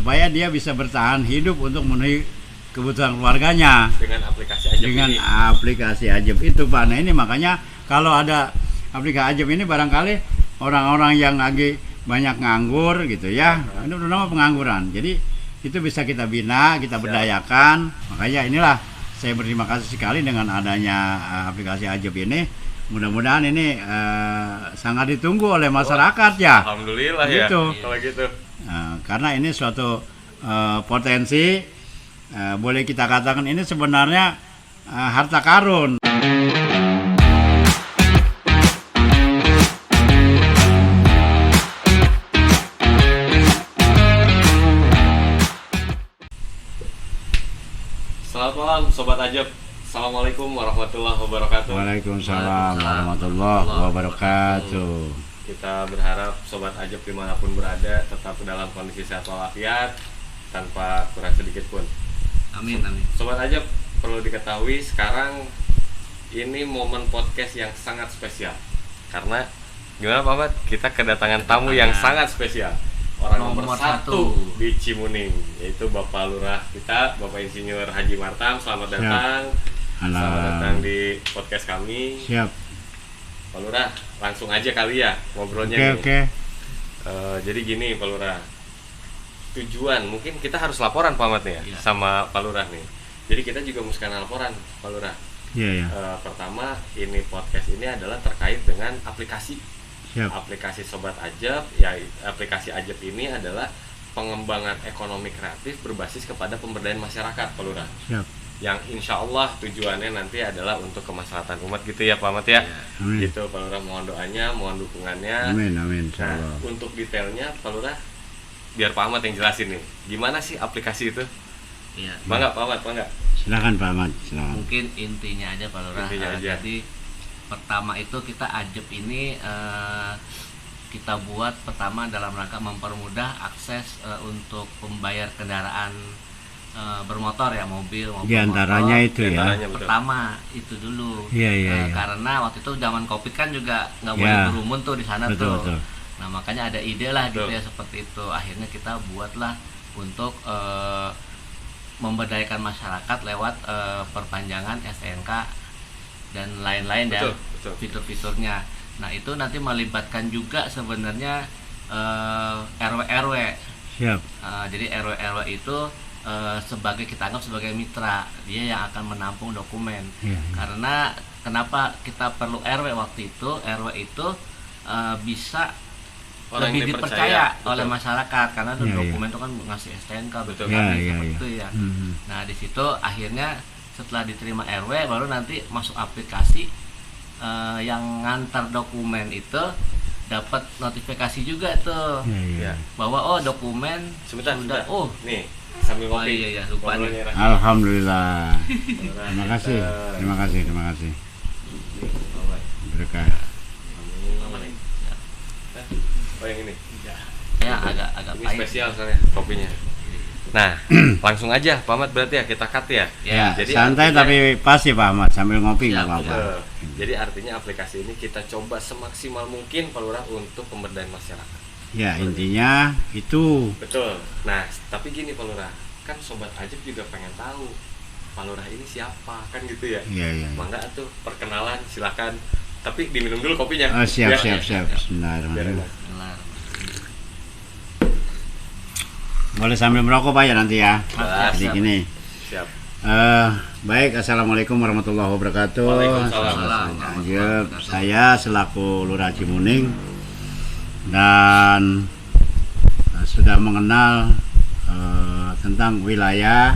supaya dia bisa bertahan hidup untuk memenuhi kebutuhan keluarganya dengan aplikasi Ajab dengan ini. aplikasi Ajab itu Pak. Nah ini makanya kalau ada aplikasi Ajab ini barangkali orang-orang yang lagi banyak nganggur gitu ya, ini terutama pengangguran, jadi itu bisa kita bina, kita berdayakan. Makanya inilah saya berterima kasih sekali dengan adanya aplikasi Ajab ini. Mudah-mudahan ini sangat ditunggu oleh masyarakat ya. Alhamdulillah gitu. Ya kalau gitu. Karena ini suatu potensi, boleh kita katakan ini sebenarnya harta karun. Selamat malam Sobat Ajab. Assalamualaikum warahmatullahi wabarakatuh. Waalaikumsalam warahmatullahi wabarakatuh. Kita berharap Sobat Ajab dimanapun berada tetap dalam kondisi sehat walafiat tanpa kurang sedikit pun. Amin, amin. Sobat Ajab, perlu diketahui sekarang ini momen podcast yang sangat spesial. Karena gimana Pak Ahmad? Kita kedatangan tamu yang sangat spesial. Orang nomor satu di Cimuning, yaitu Bapak Lurah kita, Bapak Insinyur Haji Martam. Selamat datang. Selamat datang di podcast kami. Siap. Pak Lurah, langsung aja kali ya ngobrolnya. Oke. Jadi gini Pak Lurah, tujuan mungkin kita harus laporan Pak Ahmad nih ya, sama Pak Lurah nih. Jadi kita juga mesti laporan Pak Lurah. Iya. Pertama, ini podcast ini adalah terkait dengan aplikasi. Siap. Aplikasi Sobat Ajab, ya aplikasi Ajab ini adalah pengembangan ekonomi kreatif berbasis kepada pemberdayaan masyarakat Pak Lurah. Siap. Yang insya Allah tujuannya nanti adalah untuk kemaslahatan umat gitu ya Pak Ahmad ya. Amin. Gitu Pak Lurah, mohon doanya, mohon dukungannya. Amin, amin. Nah, untuk detailnya Pak Lurah, biar Pak Ahmad yang jelasin nih. Gimana sih aplikasi itu? Iya. Bangga Pak Ahmad, bangga. Silakan Pak Ahmad, silakan. Mungkin intinya aja Pak Lurah. Intinya aja. Jadi pertama itu kita Ajab ini kita buat pertama dalam rangka mempermudah akses untuk pembayar kendaraan bermotor ya, mobil Di antaranya motor. itu ya. Diantaranya, betul. Pertama itu dulu. Iya. Karena waktu itu zaman Covid kan juga nggak boleh kerumun tuh di sana Betul, tuh. betul. Nah makanya ada ide lah gitu Betul. ya seperti itu. Akhirnya kita buatlah untuk memberdayakan masyarakat lewat perpanjangan STNK dan lain-lain ya, betul. fitur-fiturnya. Nah itu nanti melibatkan juga sebenarnya RW-RW. Siap. Jadi RW-RW itu sebagai kita anggap sebagai mitra, dia yang akan menampung dokumen. Iya. Karena kenapa kita perlu RW waktu itu? RW itu bisa Orang lebih yang dipercaya dipercaya, oleh betul. masyarakat karena Iya, dokumen itu kan ngasih STNK betul Iya, kan iya, seperti iya. itu ya. Mhm. Nah di situ akhirnya setelah diterima RW baru nanti masuk aplikasi yang ngantar dokumen itu dapat notifikasi juga tuh Iya. bahwa dokumen Sebentar. Nih, sambil Oh ngopi. iya lupa nih. Ngobrolnya, Rah. Alhamdulillah. Lurah, Terima kasih. kita- Terima kasih. Berkah. Apa nih? Oh yang ini. Ya agak Ini pahit. spesial soalnya kopinya. Nah, langsung aja Pak Ahmad berarti ya kita cut ya. Ya, Jadi santai artinya- tapi pasti Pak Ahmad sambil ngopi nggak Siap, apa-apa. Jadi artinya aplikasi ini kita coba semaksimal mungkin Pak Lurah untuk pemberdayaan masyarakat. Ya intinya itu. Betul. Nah, tapi gini Pak Lurah, kan Sobat Ajab juga pengen tahu Pak Lurah ini siapa, kan gitu ya. Iya. Mangga tuh perkenalan, silakan. Tapi diminum dulu kopinya. Oh, siap. Ya. Bismillahirrahmanirrahim. Benar. Boleh sambil merokok Pak ya nanti ya. Siap. Jadi gini. Siap. Baik, assalamualaikum warahmatullahi wabarakatuh. Waalaikumsalam. Ajab, saya selaku Lurah Cimuning dan sudah mengenal tentang wilayah,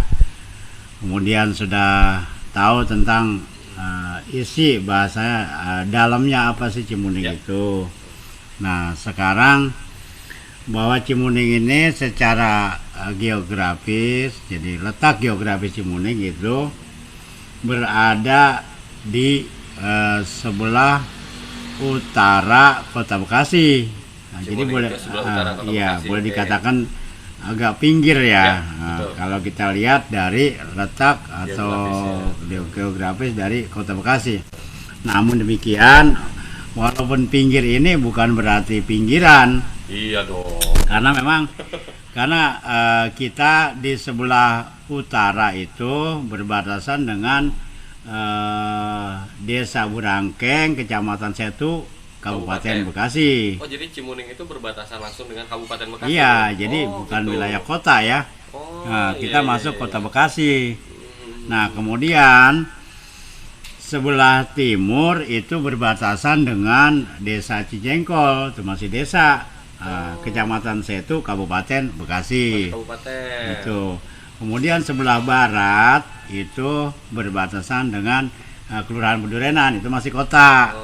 kemudian sudah tahu tentang isi bahasa dalamnya apa sih Cimuning Ya. itu. Nah sekarang bahwa Cimuning ini secara geografis, jadi letak geografis Cimuning itu berada di sebelah utara Kota Bekasi. Nah, jadi Cimuning boleh, itu sebelah utara Kota iya, Bekasi, boleh oke. dikatakan agak pinggir ya. Ya, Nah, betul. kalau kita lihat dari letak atau Geografis, geografis dari Kota Bekasi. Namun demikian, walaupun pinggir ini bukan berarti pinggiran. Iya dong. Karena memang karena kita di sebelah utara itu berbatasan dengan Desa Burangkeng, Kecamatan Setu, Kabupaten Bekasi. Oh, jadi Cimuning itu berbatasan langsung dengan Kabupaten Bekasi? Iya, jadi bukan gitu. wilayah kota ya. Nah, kita masuk kota Bekasi. Nah, kemudian sebelah timur itu berbatasan dengan Desa Cijengkol, itu masih desa. Kecamatan Setu, Kabupaten Bekasi. Kabupaten. Itu. Kemudian sebelah barat itu berbatasan dengan Kelurahan Pedurenan, itu masih kota.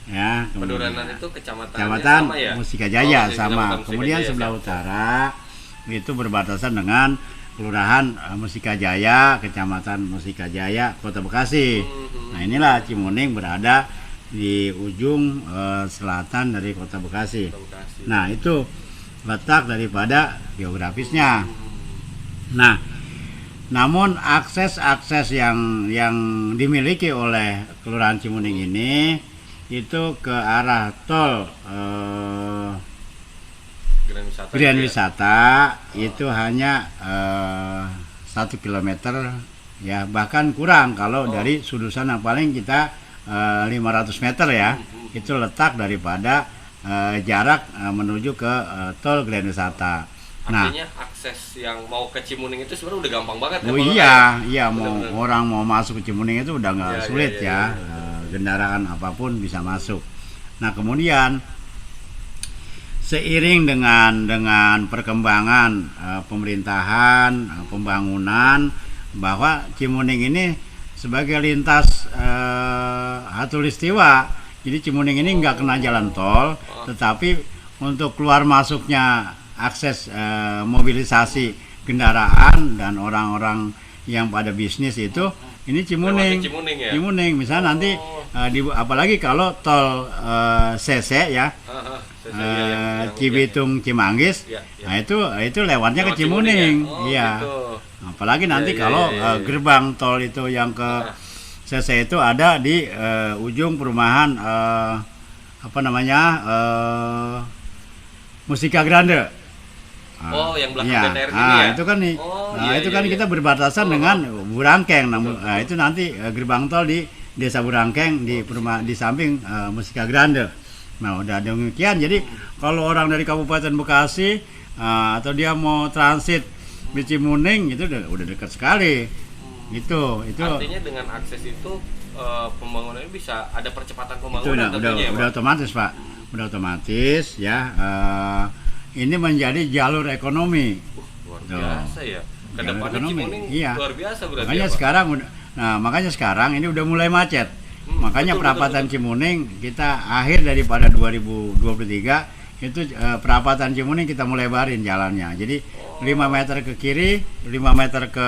Ya, Pedurenan itu kecamatan Kecamatan sama ya? Mustika Jaya Kecamatan sama. Mustika Kemudian Jaya, sebelah siap. utara itu berbatasan dengan Kelurahan Mustika Jaya, Kecamatan Mustika Jaya, Kota Bekasi. Nah, inilah Cimuning berada di ujung selatan dari Kota Bekasi. Bekasi. Nah, itu letak daripada geografisnya. Nah, namun akses-akses yang dimiliki oleh Kelurahan Cimuning ini itu ke arah tol Grand Wisata itu hanya 1 kilometer ya, bahkan kurang kalau dari sudusan yang paling kita 500 meter ya, itu letak daripada jarak menuju ke tol Grand Wisata. Nah, artinya akses yang mau ke Cimuning itu sebenarnya udah gampang banget ya? oh Bang? iya, mau Bener-bener. orang mau masuk ke Cimuning itu udah nggak Iya, sulit iya, ya. Kendaraan apapun bisa masuk. Nah, kemudian seiring dengan perkembangan pemerintahan, pembangunan, bahwa Cimuning ini sebagai lintas khatulistiwa, jadi Cimuning ini nggak kena jalan tol, tetapi untuk keluar masuknya akses mobilisasi kendaraan dan orang-orang yang pada bisnis itu ini Cimuning. Lewatnya Cimuning ya? Cimuning, misalnya nanti apalagi kalau tol CC ya, Cibitung Cimanggis, Ya, ya. nah itu lewatnya ke Lewat Cimuning, ya? Oh, iya. gitu. Apalagi nanti kalau gerbang tol itu yang ke CC itu ada di ujung perumahan apa namanya Mustika Grande. Oh, yang belakang Iya. BTR ini ya? Itu kan nih. Oh, Nah, iya, itu iya, kan iya. kita berbatasan dengan Burangkeng. Nah, itu nanti gerbang tol di Desa Burangkeng di samping Mustika Grande. Nah, udah demikian. Jadi kalau orang dari Kabupaten Bekasi atau dia mau transit di Cimuning itu udah dekat sekali. Itu Artinya dengan akses itu pembangunannya bisa ada percepatan itu pembangunan tentunya ya, udah Pak? otomatis, Pak. Udah otomatis ya. Ini menjadi jalur ekonomi. Luar Tuh. biasa ya. Jalur Kedepannya ekonomi, Cimuning iya. luar biasa berarti Makanya ya, Pak? sekarang ini udah mulai macet. Makanya betul, perapatan betul. Cimuning kita akhir daripada 2023 itu perapatan Cimuning kita mulai lebarin jalannya. Jadi 5 meter ke kiri, 5 meter ke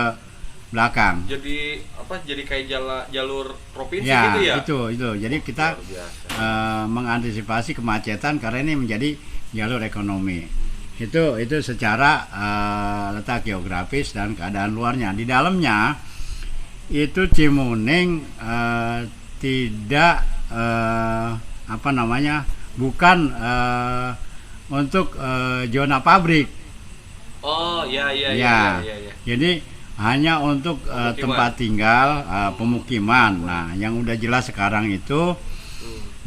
belakang. Jadi apa? Jadi kayak jalur provinsi Ya, gitu ya? itu. Jadi kita Luar biasa. mengantisipasi kemacetan karena ini menjadi jalur ekonomi. Itu secara letak geografis dan keadaan luarnya. Di dalamnya itu Cimuning tidak bukan untuk zona pabrik. Oh, iya. Jadi hanya untuk Pemukiman. tempat tinggal pemukiman. Nah, yang udah jelas sekarang itu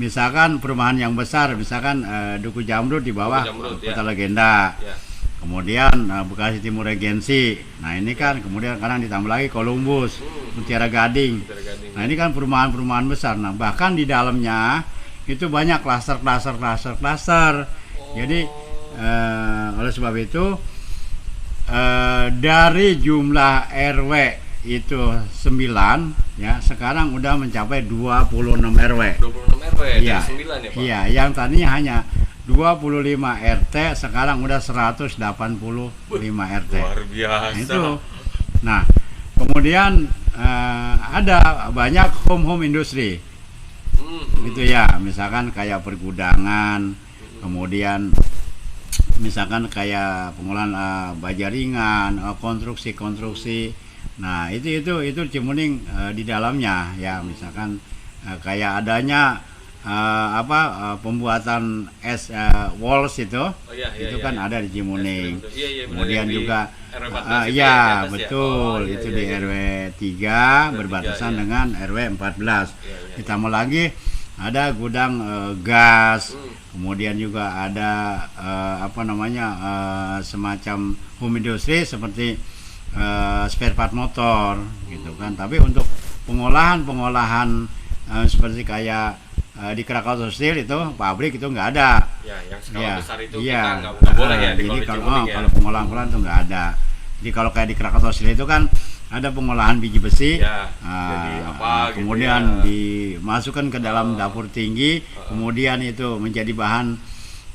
misalkan perumahan yang besar, misalkan Duku Jamrut di bawah Duku Jamrut, Kota ya. Legenda. Ya. Kemudian Bekasi Timur Regensi. Nah, ini kan kemudian sekarang ditambah lagi Columbus, Mutiara Gading. Mutiara Gading. Nah, ini kan perumahan-perumahan besar. Nah, bahkan di dalamnya itu banyak klaster. Jadi oleh sebab itu dari jumlah RW itu 9 ya, sekarang udah mencapai 26 RW. 26 RW Iya. dari 9 ya, Pak? Iya, yang tadinya hanya 25 RT sekarang udah 185 RT. Luar Nah, biasa. itu. Nah, kemudian ada banyak home industri. Gitu ya, misalkan kayak pergudangan, kemudian misalkan kayak pengolahan baja ringan, konstruksi. Nah, itu Cimuning di dalamnya ya, misalkan kayak adanya pembuatan es walls itu. Itu kan ada di Cimuning. Kemudian juga ya betul itu di RW 3 berbatasan dengan RW 14. Ditambah lagi ada gudang gas. Kemudian juga ada semacam home industry seperti spare part motor gitu kan. Tapi untuk pengolahan seperti kayak di Krakatau Steel itu pabrik itu nggak ada. Ya, yang skala besar itu iya. kita nggak boleh ya di jadi Cimuning ya. kalau pengolahan itu nggak ada. Jadi kalau kayak di Krakatau Steel itu kan ada pengolahan biji besi, ya, jadi apa kemudian gitu ya. dimasukkan ke dalam dapur tinggi, kemudian itu menjadi bahan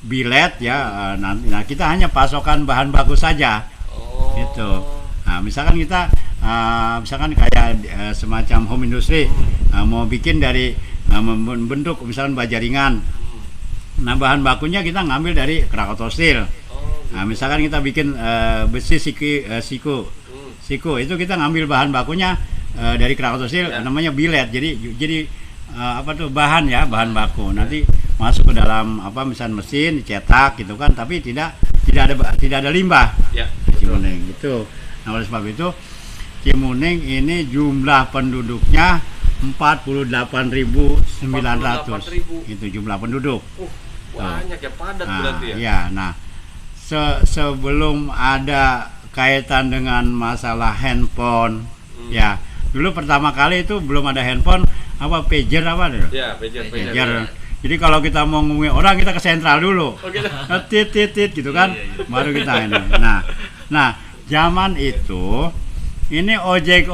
billet ya. Nah kita hanya pasokan bahan baku saja, gitu. Nah misalkan kita misalkan kayak semacam home industry mau bikin dari membentuk misalkan baja ringan. Nah bahan bakunya kita ngambil dari Krakatau Steel. Nah misalkan kita bikin besi siku itu kita ngambil bahan bakunya dari Krakatau Steel, namanya billet. Jadi bahan baku. Nanti masuk ke dalam misalnya mesin dicetak gitu kan, tapi tidak ada limbah. Ya, Cimuning gitu. Nah oleh sebab itu Cimuning ini jumlah penduduknya 48.900. Itu jumlah penduduk. Banyak ya, padat berarti ya. Iya, nah sebelum ada kaitan dengan masalah handphone, ya dulu pertama kali itu belum ada handphone, pager Ya, pager. Jadi kalau kita mau ngomongin orang kita ke sentral dulu, tit gitu kan, baru kita ini. Nah zaman itu ini ojek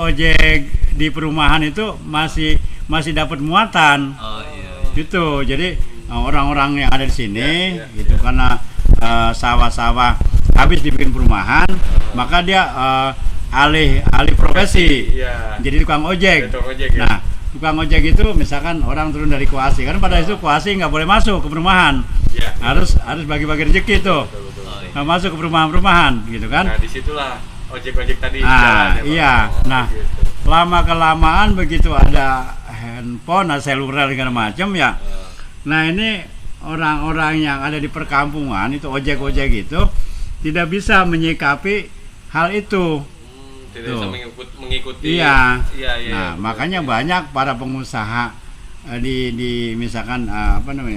di perumahan itu masih dapat muatan, gitu. Jadi orang-orang yang ada di sini, gitu karena sawah-sawah habis dibikin perumahan, maka dia alih profesi, jadi tukang ojek. Nah, tukang ojek itu misalkan orang turun dari Koasi, kan pada itu Koasi nggak boleh masuk ke perumahan, harus bagi-bagi rezeki tuh, masuk ke perumahan-perumahan, gitu kan. Nah, disitulah ojek tadi jalan. Iya. Nah, lama kelamaan begitu ada handphone, seluler segala macam ya. Nah ini orang-orang yang ada di perkampungan itu ojek itu tidak bisa menyikapi hal itu. Tidak bisa mengikuti. Iya. Nah, makanya banyak para pengusaha di misalkan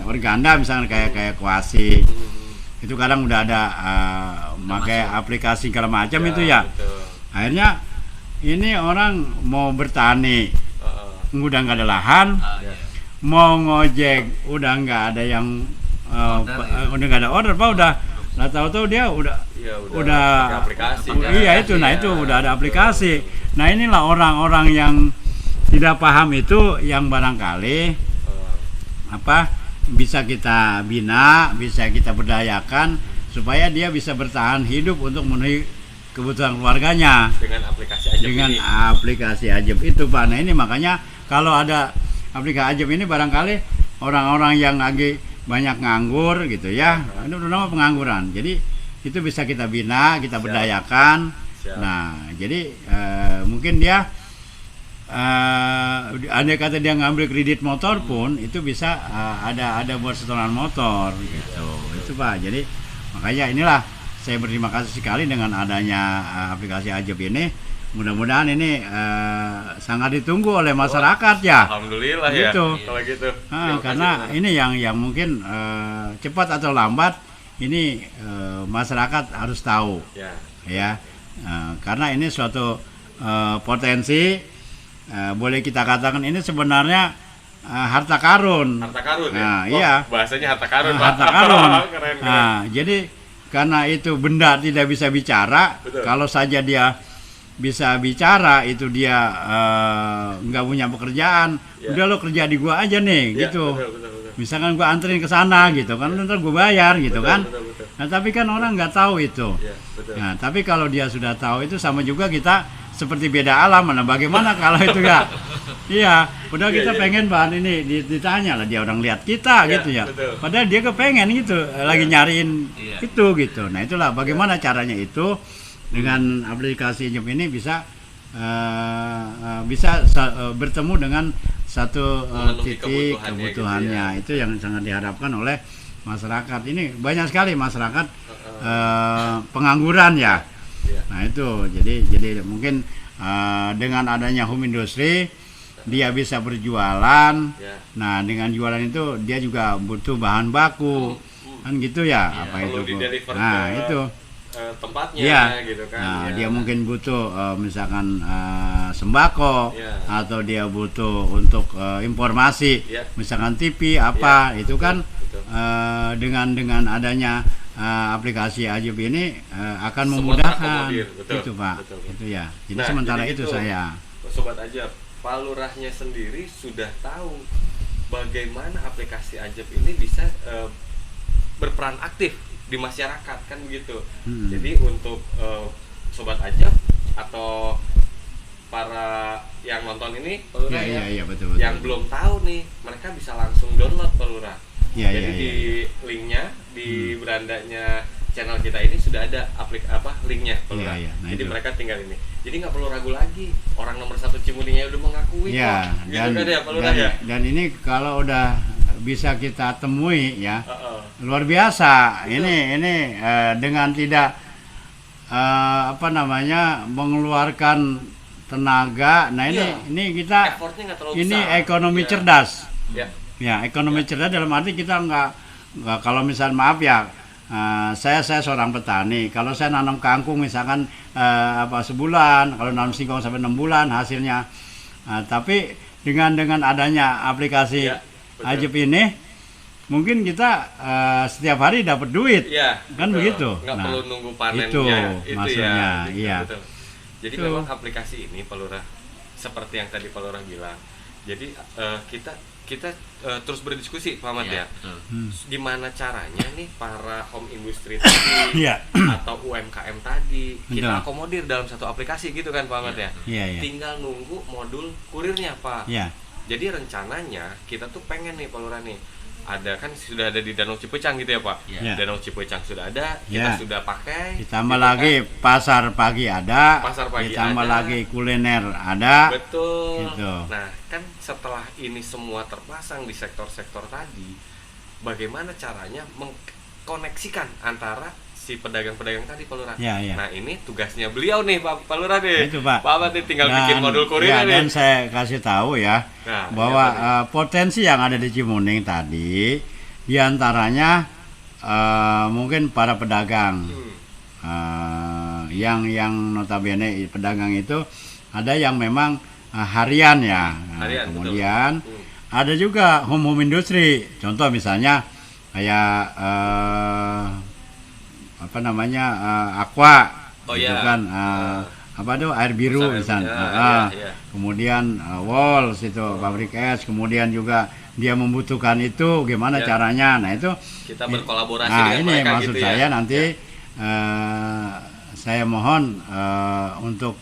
organda misalkan kayak Koasi. Itu kadang udah ada pakai aplikasi segala macam itu ya. Betul. Akhirnya ini orang mau bertani udah nggak ada lahan, mau ngojek udah nggak ada yang udah nggak ada order, udah tahu dia udah aplikasi. Itu udah ada aplikasi. Nah inilah orang-orang yang tidak paham itu yang barangkali bisa kita bina, bisa kita berdayakan supaya dia bisa bertahan hidup untuk memenuhi kebutuhan keluarganya dengan aplikasi Ajab itu Pak. Nah ini makanya kalau ada aplikasi Ajab ini barangkali orang-orang yang lagi banyak nganggur gitu ya, itu nama pengangguran. Jadi itu bisa kita bina, kita berdayakan. Nah jadi mungkin dia andai kata dia ngambil kredit motor pun itu bisa ada buat setoran motor gitu. Itu Pak. Jadi makanya inilah saya berterima kasih sekali dengan adanya aplikasi Ajab ini. Mudah-mudahan ini sangat ditunggu oleh masyarakat ya. Alhamdulillah gitu. Ya. Kalau gitu. Karena ini yang mungkin cepat atau lambat ini masyarakat harus tahu. Ya. Karena ini suatu potensi. Boleh kita katakan ini sebenarnya harta karun. Iya. Bahasanya harta karun. Harta karun. Keren. Jadi karena itu benda tidak bisa bicara. Betul. Kalau saja dia bisa bicara itu dia nggak punya pekerjaan. Udah lo kerja di gua aja nih, gitu. Betul. Misalkan gua anterin ke sana gitu kan, ntar gua bayar gitu kan. Betul. Nah tapi kan orang nggak tahu itu. Nah tapi kalau dia sudah tahu itu sama juga kita seperti beda alam. Nah bagaimana kalau itu ya? Iya, padahal kita pengen bahan ini ditanya lah dia orang lihat kita gitu ya. Betul. Padahal dia kepengen gitu, lagi nyariin itu gitu. Nah itulah bagaimana caranya itu dengan aplikasi Ajab ini bisa bertemu dengan satu Memenuhi titik kebutuhannya kebutuhannya gitu ya. itu yang sangat diharapkan oleh masyarakat. Ini banyak sekali masyarakat pengangguran ya. Ya. Nah itu jadi mungkin dengan adanya home industry dia bisa berjualan. Ya. Nah dengan jualan itu dia juga butuh bahan baku kan gitu ya. Iya. Apa Perlu itu Bu? di-deliver Nah ke itu tempatnya Iya. gitu kan. Nah, Ya. dia mungkin butuh misalkan sembako Iya. atau dia butuh untuk informasi, Iya. misalkan TV apa Iya, itu betul, kan betul. dengan adanya aplikasi Ajib ini akan Semua memudahkan terakomodir, betul, itu Pak. betul. Itu ya. Jadi Nah, sementara jadi itu gitu. saya Sobat Ajab, Pak Lurahnya sendiri sudah tahu bagaimana aplikasi Ajab ini bisa berperan aktif di masyarakat kan begitu. Jadi untuk Sobat Ajab atau para yang nonton ini Pak Lurah Iya, ya, iya, betul. yang belum tahu nih, mereka bisa langsung download Pak Lurah. Iya, Jadi iya, di iya. linknya di berandanya channel kita ini sudah ada linknya Pak Iya, Lurah. iya. Nah, Jadi itu. mereka tinggal ini. Jadi nggak perlu ragu lagi. Orang nomor 1 Cimuninya udah mengakui Ya, kok. Gitu kan ya Pak Lurah dan, ya. dan ini kalau udah bisa kita temui ya, Heeh. luar biasa. Betul. Ini dengan tidak mengeluarkan tenaga. Nah Iya. ini kita Effortnya nggak terlalu ini besar. ekonomi Iya. cerdas. Ya. Ya, ekonomi cerdas dalam arti kita nggak kalau misal maaf ya, saya seorang petani. Kalau saya nanam kangkung misalkan sebulan, kalau nanam singkong sampai 6 bulan hasilnya. Tapi dengan adanya aplikasi Ya, betul. Ajib ini, mungkin kita setiap hari dapat duit. Iya. Kan betul. begitu. Nggak Nah, perlu nunggu panennya. itu ya. maksudnya, Gitu, iya. betul. Jadi Itu. memang aplikasi ini Pak Lurah seperti yang tadi Pak Lurah bilang. Jadi kita terus berdiskusi Pak Ahmad ya. Betul. Gimana caranya nih para home industry tadi Iya. atau UMKM tadi kita Betul. akomodir dalam satu aplikasi gitu kan Pak Ahmad ya. Iya, iya. Tinggal nunggu modul kurirnya Pak. Iya. Jadi rencananya kita tuh pengen nih Pak Lurah nih, ada kan sudah ada di Danau Cipecang gitu ya Pak. Iya. Danau Cipecang sudah ada, kita Iya. sudah pakai. Ditambah gitu lagi kan. pasar pagi ada, Pasar pagi ditambah ada. lagi kuliner ada. Betul. Gitu. Nah, kan setelah ini semua terpasang di sektor-sektor tadi, bagaimana caranya mengkoneksikan antara si pedagang-pedagang tadi Pak Lurah. Ya, ya. Nah, ini tugasnya beliau nih Pak Lurah nih. Itu, Pak. Pak Ahmad nih tinggal bikin modul kurirnya ya, nih. dan saya kasih tahu ya Nah, bahwa iya, Pak. potensi yang ada di Cimuning tadi diantaranya mungkin para pedagang yang notabene pedagang itu ada yang memang harian ya. Nah, Harian, kemudian betul. ada juga home industry. Contoh misalnya kayak aqua, Oh, gitu iya. kan, apa tuh air biru Perusahaan misalnya. air biru, iya, iya. Kemudian Walls itu pabrik es, kemudian juga dia membutuhkan itu gimana Ya. caranya. Nah itu Kita berkolaborasi nah dengan ini mereka maksud gitu ya. saya nanti saya mohon untuk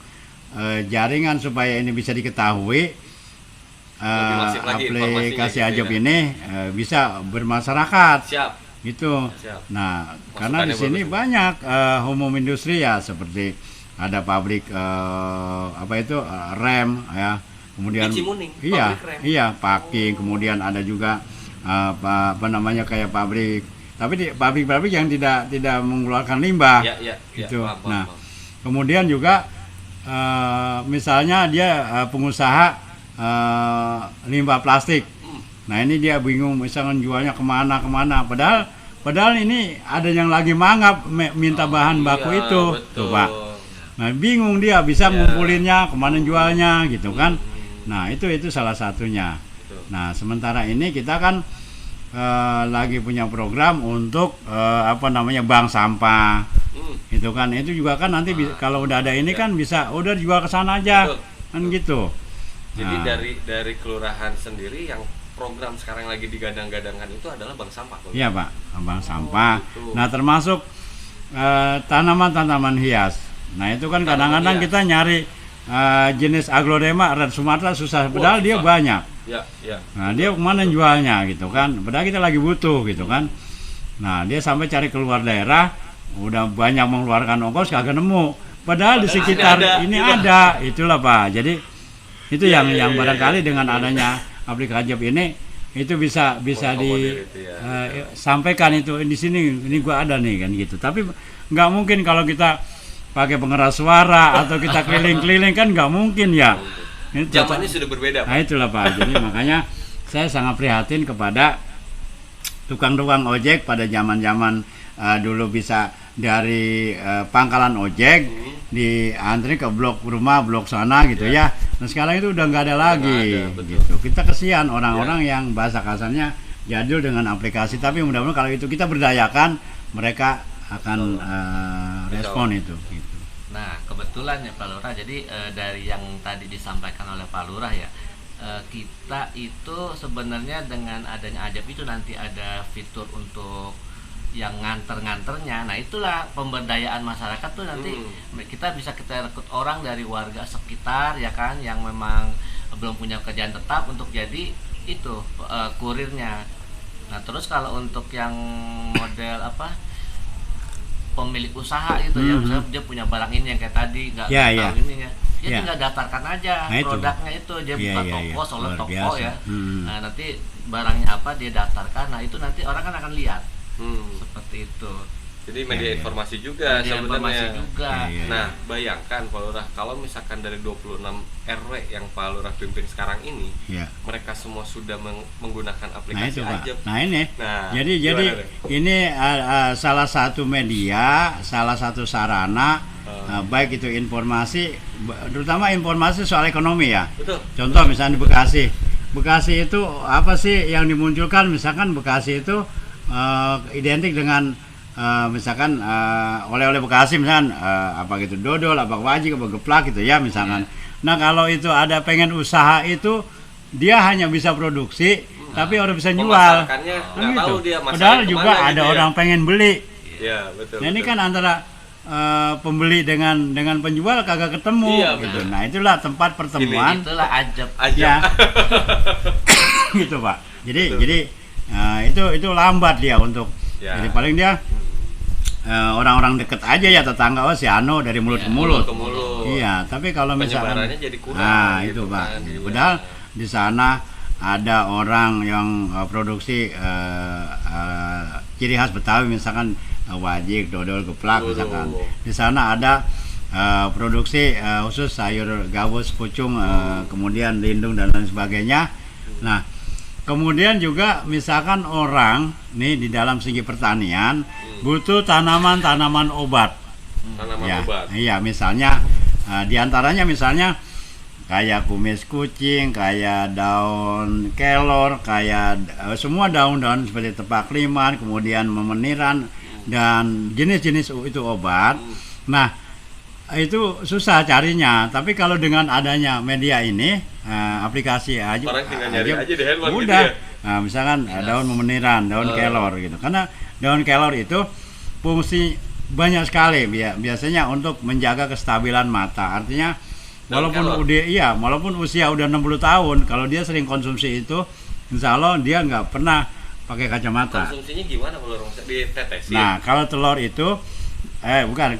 jaringan supaya ini bisa diketahui, Lebih masif lagi informasinya aplikasi gitu Ajab ya. ini bisa bermasyarakat Siap. gitu. Siap. Nah, karena di Masukannya sini bagus. banyak home industri ya, seperti ada pabrik rem ya, kemudian Di Cimuning, iya pabrik rem. iya packing, kemudian ada juga kayak pabrik, tapi di pabrik yang tidak mengeluarkan limbah Ya, ya, ya. gitu. Paham, Nah, paham. kemudian juga misalnya dia pengusaha limbah plastik. Nah ini dia bingung misalkan jualnya kemana, padahal ini ada yang lagi mangap minta bahan baku Iya, itu, betul. tuh Pak. Nah bingung dia bisa Iya. ngumpulinnya kemana jualnya gitu kan. Nah itu salah satunya. Betul. Nah sementara ini kita kan lagi punya program untuk bank sampah. Itu kan, itu juga kan nanti kalau udah ada ini Ya. kan bisa udah jual ke sana aja, Betul. kan gitu. Jadi Nah. dari kelurahan sendiri yang program sekarang lagi digadang-gadangkan itu adalah bank sampah. Pak. Iya Pak, bank sampah. gitu. Nah termasuk tanaman-tanaman hias. Nah itu kan Tanaman kadang-kadang hias. kita nyari jenis aglonema red Sumatera susah, padahal dia susah. banyak. Ya, ya. Nah dia kemana jualnya gitu kan, padahal kita lagi butuh gitu kan. Nah dia sampai cari keluar daerah, udah banyak mengeluarkan ongkos kagak nemu. Padahal di sekitar ada, ini iya. ada, itulah Pak. Jadi itu Iya, yang iya, iya, barangkali iya. dengan adanya aplikasi Ajab ini itu bisa Mengakomodir itu ya. sampaikan itu di sini, ini gua ada nih kan gitu. Tapi nggak mungkin kalau kita pakai pengeras suara atau kita keliling-keliling kan nggak mungkin ya. Itu Zamannya sudah berbeda, Pak. Nah itulah Pak. Jadi makanya saya sangat prihatin kepada tukang-tukang ojek pada zaman-zaman dulu bisa dari pangkalan ojek diantri ke blok rumah, blok sana gitu ya. Nah sekarang itu udah nggak ada lagi ada, betul. gitu. Kita kesian orang-orang yang bahasa kasarnya jadul dengan aplikasi. Tapi mudah-mudahan kalau itu kita berdayakan, mereka akan respon itu. Gitu. Nah, kebetulan ya Pak Lurah, jadi dari yang tadi disampaikan oleh Pak Lurah ya, kita itu sebenarnya dengan adanya Ajab itu nanti ada fitur untuk yang nganter-nganternya. Nah, itulah pemberdayaan masyarakat tuh nanti kita rekrut orang dari warga sekitar ya kan, yang memang belum punya kerjaan tetap untuk jadi itu kurirnya. Nah, terus kalau untuk yang model pemilik usaha gitu ya, misalnya dia punya barang ini yang kayak tadi nggak tahu ininya, dia tinggal daftarkan aja produknya itu, dia buka toko, solo luar toko biasa. ya. Nah, nanti barangnya apa dia daftarkan, nah itu nanti orang kan akan lihat seperti itu. Jadi media informasi juga Media informasi sebenarnya. juga. Nah, bayangkan Pak Lurah, kalau misalkan dari 26 RW yang Pak Lurah pimpin sekarang ini, mereka semua sudah menggunakan aplikasi Ajab. Nah ini, Nah, jadi ini salah satu media, salah satu sarana, baik itu informasi, terutama informasi soal ekonomi ya. Betul. Contoh misalnya di Bekasi, Bekasi itu apa sih yang dimunculkan? Misalkan Bekasi itu identik dengan misalkan oleh-oleh Bekasi, misalkan apa gitu, dodol, apa wajik, apa geplak gitu ya misalkan. Nah kalau itu ada pengen usaha itu, dia hanya bisa produksi, tapi orang bisa jual. Pemasarannya nggak gitu. tahu dia masarnya Padahal juga kemana ada gitu ya. orang pengen beli. Iya, betul. Nah ini kan antara pembeli dengan penjual kagak ketemu gitu. betul. Nah itulah tempat pertemuan. Itulah Ajab. Ya. Gitu Pak. Jadi itu lambat dia untuk. Jadi paling dia orang-orang deket aja ya, tetangga, oh si Ano dari mulut ke mulut. Iya, tapi kalau misalkan penyebarannya jadi kurang. nah gitu itu Pak. kan. Padahal di sana ada orang yang produksi ciri khas Betawi, misalkan wajik, dodol, geplak misalkan. Di sana ada produksi khusus sayur gabus, pucung, kemudian lindung dan lain sebagainya. Nah, kemudian juga misalkan orang nih di dalam segi pertanian butuh tanaman-tanaman obat. Tanaman obat. Iya, misalnya diantaranya misalnya kayak kumis kucing, kayak daun kelor, kayak semua daun-daun seperti tepak liman, kemudian memeniran dan jenis-jenis itu obat. Nah, itu susah carinya, tapi kalau dengan adanya media ini, aplikasi aja, orang tinggal nyari aja di handphone udah. gitu ya. Nah, misalkan daun memeniran, daun kelor gitu. Karena daun kelor itu fungsi banyak sekali, biasanya untuk menjaga kestabilan mata. Artinya walaupun usia udah 60 tahun, kalau dia sering konsumsi itu, insya Allah dia nggak pernah pakai kacamata. Konsumsinya gimana kalau orang ditetesin? Nah, kalau telur itu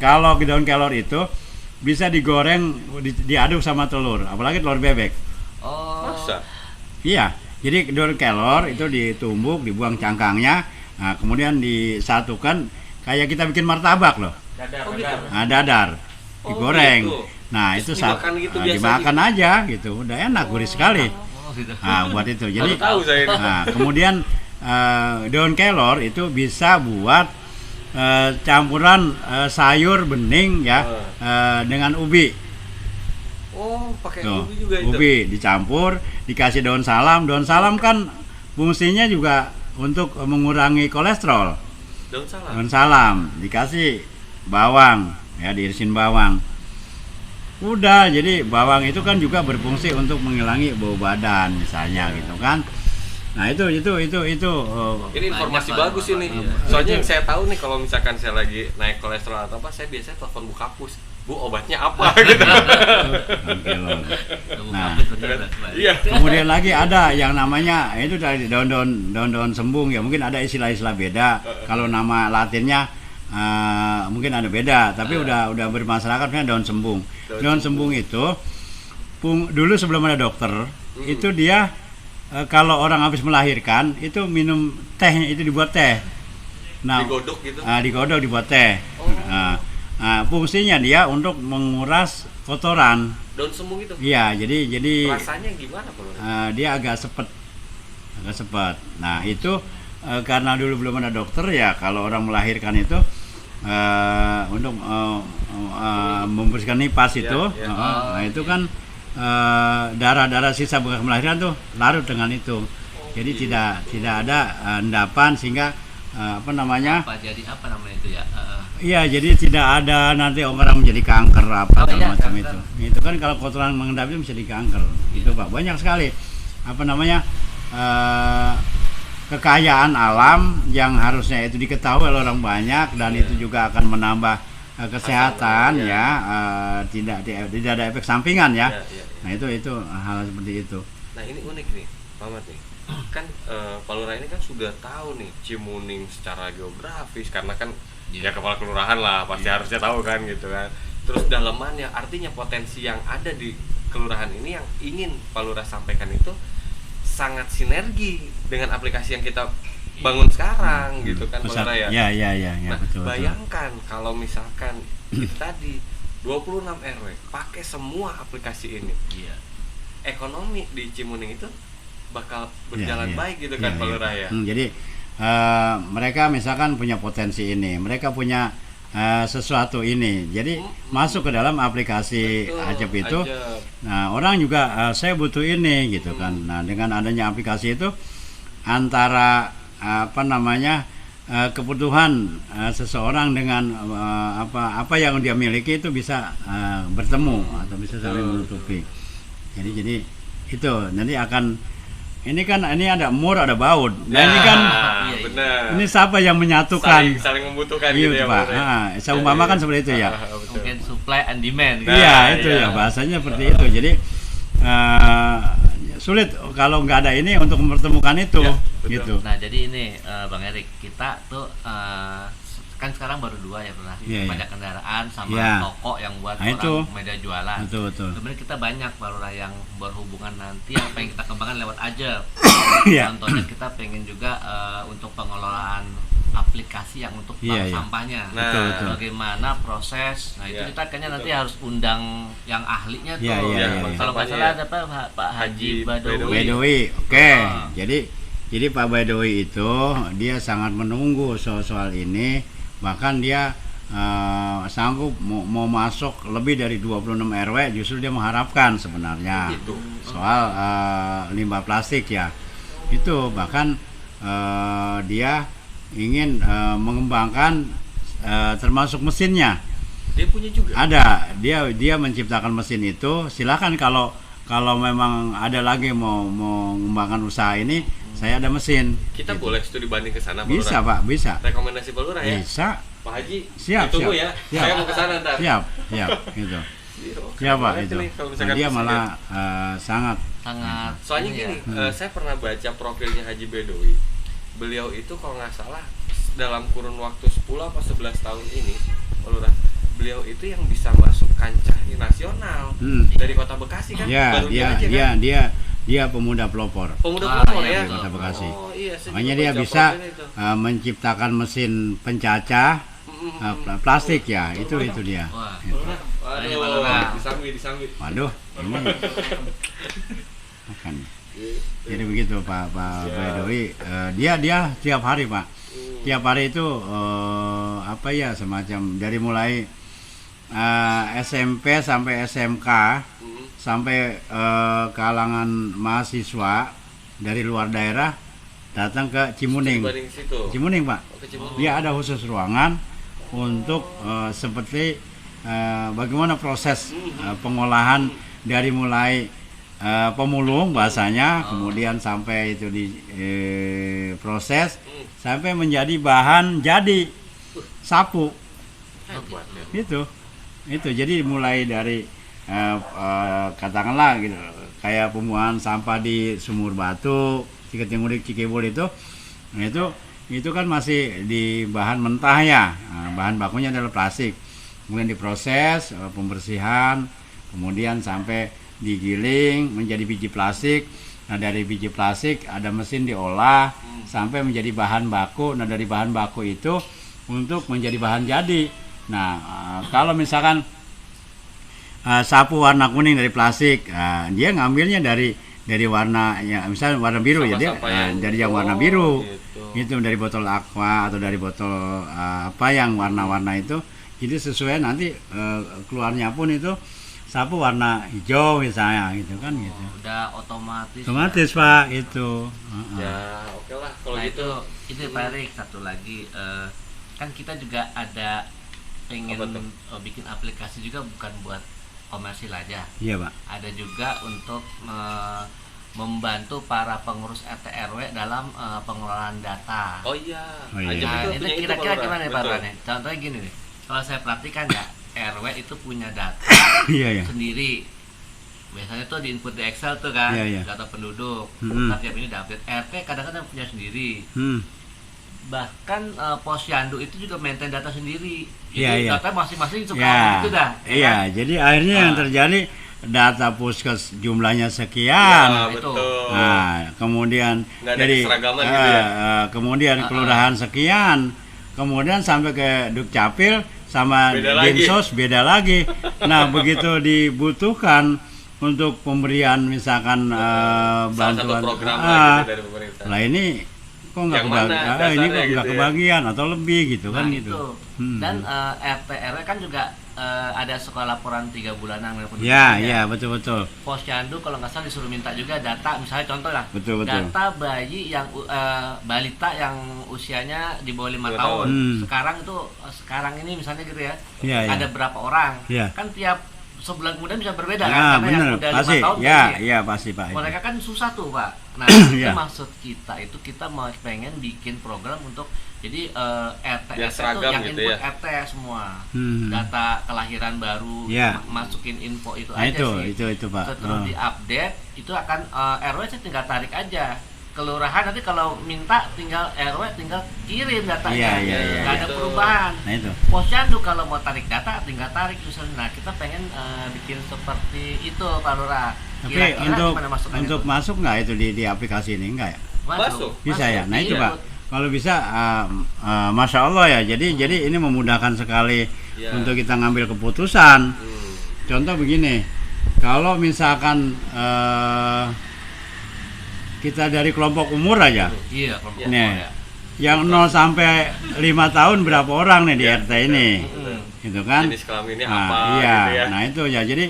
kalau daun kelor itu bisa digoreng, diaduk sama telur, apalagi telur bebek. Masa? Iya, jadi daun kelor itu ditumbuk, dibuang cangkangnya, nah kemudian disatukan kayak kita bikin martabak loh. Dadar, digoreng. Gitu. Nah itu dimakan gitu biasa dimakan aja gitu, udah enak, gurih sekali. Nah buat itu, jadi tahu saya ini. Nah, kemudian daun kelor itu bisa buat campuran sayur bening ya dengan ubi. Oh, pakai Tuh, ubi juga itu. ubi dicampur, dikasih daun salam. Daun salam kan fungsinya juga untuk mengurangi kolesterol. Daun salam. Daun salam dikasih bawang, ya diirisin bawang. Udah, jadi bawang itu kan juga berfungsi untuk menghilangi bau badan misalnya gitu kan. Nah itu Ini informasi bagus ini. Soalnya yang saya tahu nih, kalau misalkan saya lagi naik kolesterol atau apa, saya biasanya telepon Bu Kapus. Bu, obatnya apa gitu. Nah, iya. kemudian lagi ada yang namanya itu dari daun-daun sembung ya, mungkin ada istilah-istilah beda. Kalau nama latinnya mungkin ada beda, tapi udah bermasyarakatnya daun sembung. Daun sembung itu dulu sebelum ada dokter itu dia kalau orang habis melahirkan itu minum tehnya, itu dibuat teh. Nah, Digodok gitu. digodok dibuat teh. Oh. Fungsinya dia untuk menguras kotoran. Daun semu gitu. Iya, jadi Rasanya gimana Pak Lurah? dia agak sepet. Nah, itu karena dulu belum ada dokter ya, kalau orang melahirkan itu untuk membersihkan nipas itu, Ya. nah itu kan darah-darah sisa bekas melahirkan tuh larut dengan itu. Jadi tidak ada endapan sehingga apa namanya? Jadi apa namanya itu ya? Iya, jadi tidak ada nanti orang menjadi kanker apa Oh, iya, macam kanker. itu. Itu kan kalau kotoran mengendap itu bisa di kanker. Itu Pak, banyak sekali apa namanya kekayaan alam yang harusnya itu diketahui oleh orang banyak dan itu juga akan menambah kesehatan Asal, ya, tidak ada efek sampingan ya. Ya. Nah itu hal seperti itu. Nah ini unik nih, Pak Ahmad nih. Kan Pak Lurah ini kan sudah tahu nih Cimuning secara geografis karena kan ya kepala kelurahan lah pasti harusnya tahu kan gitu kan. Terus dalemannya artinya potensi yang ada di kelurahan ini yang ingin Pak Lurah sampaikan itu sangat sinergi dengan aplikasi yang kita bangun sekarang gitu kan Pak Lurah ya. Ya, Nah, betul. bayangkan kalau misalkan kita tadi 26 RW pakai semua aplikasi ini. Iya. Ekonomi di Cimuning itu bakal berjalan Iya. baik gitu kan Pak Lurah ya. Jadi mereka misalkan punya potensi ini, mereka punya sesuatu ini, jadi masuk ke dalam aplikasi Betul, Ajab itu. Ajab. Nah, orang juga saya butuh ini gitu kan. Nah, dengan adanya aplikasi itu antara apa namanya kebutuhan seseorang dengan apa yang dia miliki itu bisa bertemu atau bisa saling menutupi. Jadi itu nanti akan ini ada mur ada baut. Nah, ini kan iya. Benar. ini siapa yang menyatukan? saling membutuhkan Iya, gitu ya Pak. Pak Lurah. Saya umpamakan seperti itu ya. Betul. Mungkin supply and demand. Nah, Iya, itu iya. ya bahasanya seperti itu. Jadi sulit kalau nggak ada ini untuk mempertemukan itu, Ya, betul. gitu. Nah jadi ini Bang Erik, kita tuh kan sekarang baru 2 ya pernah Iya, iya. pajak kendaraan sama Iya. toko yang buat Nah, orang itu. media jualan. Betul. Sebenarnya kita banyak Pak Lurah yang berhubungan nanti yang pengen kita kembangkan lewat aja. Iya. Contohnya kita pengen juga untuk pengelolaan aplikasi yang untuk bank Iya, iya. sampahnya. Nah, Betul. Bagaimana proses? Nah itu Iya, kita kayaknya nanti betul. harus undang yang ahlinya tuh. Iya, iya, iya. Kalau nggak Sampahnya salah ada Pak Haji Haji Badowi. Badowi, oke. Ah. Jadi Pak Badowi itu dia sangat menunggu soal ini, bahkan dia sanggup mau masuk lebih dari 26 RW, justru dia mengharapkan sebenarnya Gitu. soal limbah plastik ya. Itu bahkan dia ingin mengembangkan termasuk mesinnya. Dia punya juga. Ada, dia menciptakan mesin itu. Silakan kalau memang ada lagi mau mengembangkan usaha ini, saya ada mesin. Kita Gitu. boleh studi banding ke sana Pak Bisa Lurah. Pak, bisa. Rekomendasi Pak Lurah ya. Bisa. Pak Haji, Siap, ditunggu siap. ya. Siap. Saya mau ke sana ntar. Siap, gitu. Iya, oke Siap Pak banget itu. nih kalau Nah, misalkan dia bisa malah ya. sangat Sangat Soalnya ini gini, ya. saya pernah baca profilnya Haji Badowi. Beliau itu kalau nggak salah dalam kurun waktu 10 atau 11 tahun ini, Pak Lurah, beliau itu yang bisa masuk kancah nasional dari kota Bekasi kan? ya Baru aja kan? dia pemuda pelopor. Pemuda pelopor iya, ya. Di Kota Bekasi. Oh iya, saya Makanya juga dia baca bisa profilnya itu. menciptakan mesin pencacah plastik ya. Itu dia. Wah. Gitu. Makanya Pak Waduh, Lurah. disambi. Waduh, ini makan. Jadi begitu Pak Badowi. Dia tiap hari Pak. Tiap hari itu apa ya, semacam dari mulai SMP sampai SMK sampai kalangan mahasiswa dari luar daerah datang ke Cimuning. Dibanding situ. Cimuning Pak. Oke, Cimuning. Dia ada khusus ruangan untuk seperti bagaimana proses pengolahan dari mulai pemulung bahasanya, kemudian sampai itu di proses sampai menjadi bahan jadi sapu. Hebat ya. Itu jadi mulai dari katakanlah gitu, kayak pembuangan sampah di Sumur Batu, Ciketingurik, Cikebul itu, nah itu kan masih di bahan mentah ya. Bahan bakunya adalah plastik, kemudian diproses pembersihan, kemudian sampai digiling menjadi biji plastik, Nah dari biji plastik ada mesin diolah sampai menjadi bahan baku. Nah dari bahan baku itu untuk menjadi bahan jadi. Nah kalau misalkan sapu warna kuning dari plastik, dia ngambilnya dari warna ya misalnya warna biru ya dia dari yang warna biru gitu, dari botol aqua atau dari botol apa yang warna-warna itu sesuai nanti keluarnya pun itu sapu warna hijau misalnya gitu kan gitu. Udah otomatis Pak itu. Ya oke lah kalau Nah, gitu. itu Pak Erik, satu lagi kan kita juga ada pengen bikin aplikasi juga, bukan buat komersil aja. Iya Pak. Ada juga untuk membantu para pengurus RT RW dalam pengelolaan data. Oh iya. Oh, iya. Ajab Nah, itu itu punya kira-kira Pak Lurah. gimana nih Pak Betul. Lurah nih? Contohnya gini nih, kalau saya perhatikan ya, RW itu punya data Iya ya. sendiri. Biasanya tuh di input di Excel tuh kan, Iya, iya. data penduduk. Mm-mm. Nah, tiap ini diupdate. RT kadang-kadang punya sendiri. Bahkan Posyandu itu juga maintain data sendiri. Jadi Iya, iya. data masing-masing suka Ya, gitu dah. ya iya. kan? Jadi akhirnya yang terjadi data puskes jumlahnya sekian. Ya, itu. betul. Nah, kemudian Nggak ada keseragaman gitu ya? kemudian kelurahan sekian, kemudian sampai ke Dukcapil sama Beda lagi. Dinsos beda lagi. Nah, begitu dibutuhkan untuk pemberian misalkan Salah satu bantuan, program lah gitu dari pemerintah. lah ini kok nggak Yang mana kebagian, ini dasarnya kok nggak gitu ya? kebagian atau lebih gitu Nah, kan itu. gitu. Dan RT RW kan juga ada sekolah laporan 3 bulanan dari penduduk. Ya, ya betul. Posyandu kalau nggak salah disuruh minta juga data, misalnya contoh lah, Betul. data bayi yang balita yang usianya di bawah 5 2 tahun. tahun. Sekarang ini misalnya gitu ya, Iya, iya. ada berapa orang? Iya. Kan tiap sebulan kemudian bisa berbeda kan, Ya, karena yang benar, udah 5 pasti. tahun Ya, kan iya pasti Pak. itu. mereka kan susah tuh Pak. Nah, itu Iya. maksud kita itu kita mau pengen bikin program untuk jadi RT Biar tuh seragam yang gitu input ya. RT semua, Hmm. data kelahiran baru, Iya. masukin info itu Nah, aja sih. itu Pak. Terus diupdate itu akan RW sih tinggal tarik aja. Kelurahan nanti kalau minta tinggal RW tinggal kirim datanya, Iya, nggak ada gitu. perubahan. Nah itu. Posyandu kalau mau tarik data tinggal tarik misalnya. Nah, kita pengen bikin seperti itu Pak Lurah. Tapi Kira-kira untuk gimana masukannya untuk tuh? masuk nggak itu di aplikasi ini enggak ya? Masuk. Bisa ya. Nah itu Iya. Pak. Kalau bisa, masya Allah ya. Jadi ini memudahkan sekali Ya. untuk kita ngambil keputusan. Hmm. Contoh begini, kalau misalkan kita dari kelompok umur aja, Iya, kelompok Nih. umur ya. yang 0 sampai 5 tahun berapa orang nih di Ya, RT ini, Hmm. gitu kan? Jenis kelaminnya Nah, apa iya, gitu ya. nah itu ya. Jadi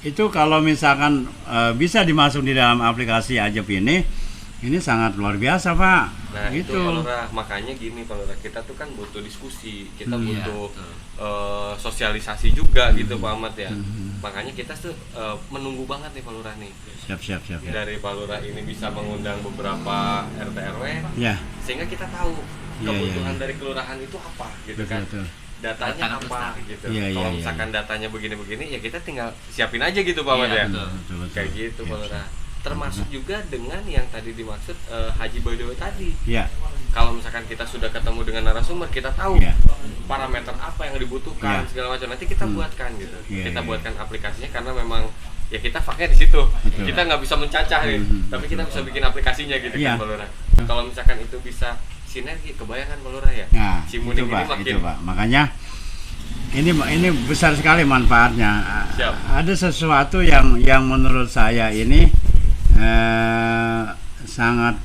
itu kalau misalkan bisa dimasuk di dalam aplikasi Ajab ini sangat luar biasa Pak. Nah itu Gitu. Pak Lurah, makanya gini Pak Lurah, kita tuh kan butuh diskusi, kita Iya, butuh betul. sosialisasi juga gitu Pak Ahmad ya. Makanya kita tuh menunggu banget nih Pak Lurah nih. Siap. Ya. Dari Pak Lurah ini bisa mengundang beberapa RT RW Ya, sehingga kita tahu Iya, kebutuhan iya. dari kelurahan itu apa gitu betul, kan. betul. Datanya Datang apa terus, gitu. Iya, Kalau iya, misalkan datanya begini-begini ya kita tinggal siapin aja gitu Pak Ahmad Iya, ya. betul. Kayak gitu Siap, Pak siap. Lurah. Termasuk juga dengan yang tadi dimaksud Haji Badoy tadi. Ya, Kalau misalkan kita sudah ketemu dengan narasumber, kita tahu Iya. parameter apa yang dibutuhkan Iya. segala macam. Nanti kita buatkan gitu. Iya, Kita iya. buatkan aplikasinya karena memang ya kita pakai di situ. Betul. Kita nggak bisa mencacah nih, tapi kita bisa bikin aplikasinya gitu Iya. kan Pak Lurah. Kalau misalkan itu bisa sinergi, kebayangan Pak Lurah ya. nah Cimuning itu ini Pak, makin itu Pak. Makanya ini besar sekali manfaatnya. Siap. Ada sesuatu yang menurut saya ini sangat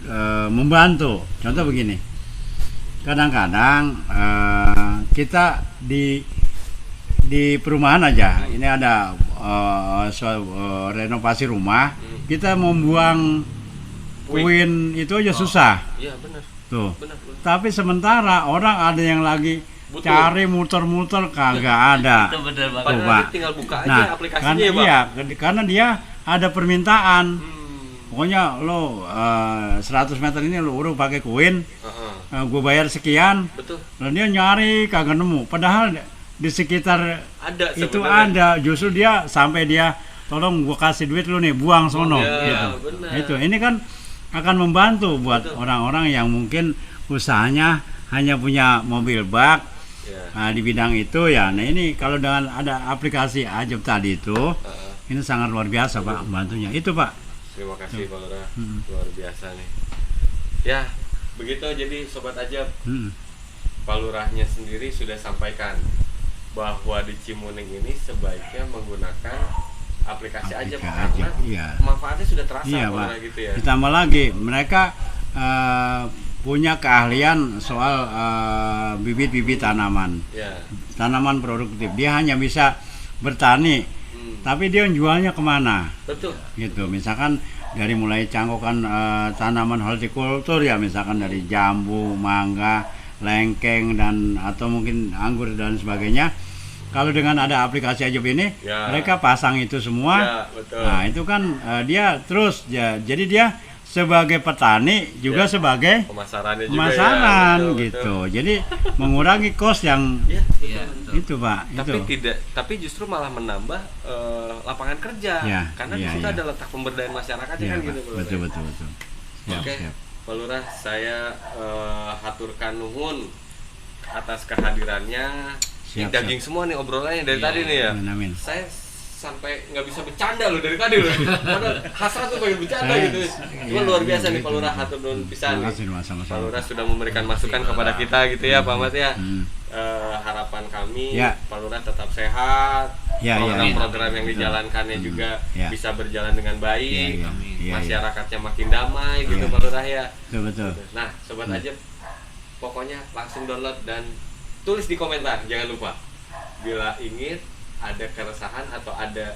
membantu. Contoh begini, kadang-kadang kita di perumahan aja, ini ada renovasi rumah, kita membuang puin itu aja susah Iya benar, tuh. benar. Tapi sementara orang ada yang lagi Butuh. cari muter-muter kagak ada. Itu bener banget. Tuh, Padahal Pak. dia tinggal buka aja Nah, aplikasinya kan, ya Pak. iya, karena dia ada permintaan. Hmm. Pokoknya lo 100 meter ini lo udah pakai koin, Heeh. gue bayar sekian. Betul. Lalu dia nyari kagak nemu. Padahal di sekitar Ada itu sebenarnya. ada. Justru dia sampai dia tolong gue kasih duit lu nih, buang sono. Ya, Gitu. benar. Itu ini kan akan membantu buat Betul. orang-orang yang mungkin usahanya hanya punya mobil bak. Ya. Nah, di bidang itu ya. Nah ini kalau dengan ada aplikasi Ajab tadi itu, Heeh. ini sangat luar biasa Pak bantunya. Itu Pak. Terima kasih Pak Lurah, luar biasa nih. Ya, begitu jadi Sobat Ajab, Pak Lurahnya sendiri sudah sampaikan bahwa di Cimuning ini sebaiknya menggunakan aplikasi Ajab karena iya. manfaatnya sudah terasa Iya Pak Pak. Lurah gitu ya. Ditambah lagi mereka punya keahlian soal bibit-bibit tanaman, Ya. tanaman produktif. Dia hanya bisa bertani, tapi dia jualnya kemana? Betul. Gitu. Misalkan dari mulai cangkokan tanaman hortikultur ya, misalkan dari jambu, mangga, lengkeng dan atau mungkin anggur dan sebagainya. Kalau dengan ada aplikasi Ajab ini, Ya. mereka pasang itu semua. Ya, betul. Nah itu kan dia terus ya, jadi dia sebagai petani juga Ya. sebagai Pemasarannya juga pemasaran ya. Betul, gitu. betul. Jadi mengurangi kos yang Ya, Iya, betul. itu Pak. tapi itu. tapi justru malah menambah lapangan kerja Ya, karena di iya, situ iya. ada letak pemberdayaan masyarakatnya Ya, kan Pak. gitu Pak Betul Lurah. betul betul. Siap, Oke, siap. Pak Lurah, saya haturkan nuhun atas kehadirannya. Ini Siap, daging semua nih obrolannya dari Iya, tadi nih ya. Amin, amin. Saya sampai nggak bisa bercanda loh dari tadi loh. Padahal hasrat tuh pengen bercanda Saya- gitu. Cuma iya, luar biasa iya, nih Pak gitu. Lurah, hatur nuhun pisan. Terima nih. kasih Mas, Pak sama-sama. Lurah sudah memberikan masukan kepada kita gitu ya Pak Ahmad ya. Harapan kami Ya. Pak Lurah tetap sehat. Ya, ya, Program-program yang betul. dijalankannya juga Ya. bisa berjalan dengan baik. Iya, Amin. iya, iya. Masyarakatnya makin damai gitu Iya. Pak Lurah ya. Betul betul. Nah, Sobat Ajab, pokoknya langsung download dan tulis di komentar, jangan lupa. Bila ingin ada keresahan atau ada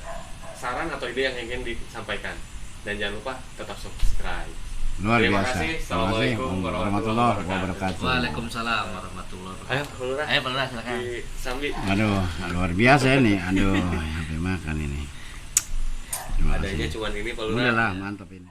saran atau ide yang ingin disampaikan. Dan jangan lupa tetap subscribe. Luar Terima biasa. kasih. Terima kasih. Assalamualaikum warahmatullahi wabarakatuh. Waalaikumsalam warahmatullahi wabarakatuh. Ayo, Pak Lurah. Ayo Pak Lurah, silakan. Di Sambi. Aduh, luar biasa ini. Aduh, sampai makan ini. Terima Adanya kasih. cuman ini Pak Lurah. Udah lah, mantap ini.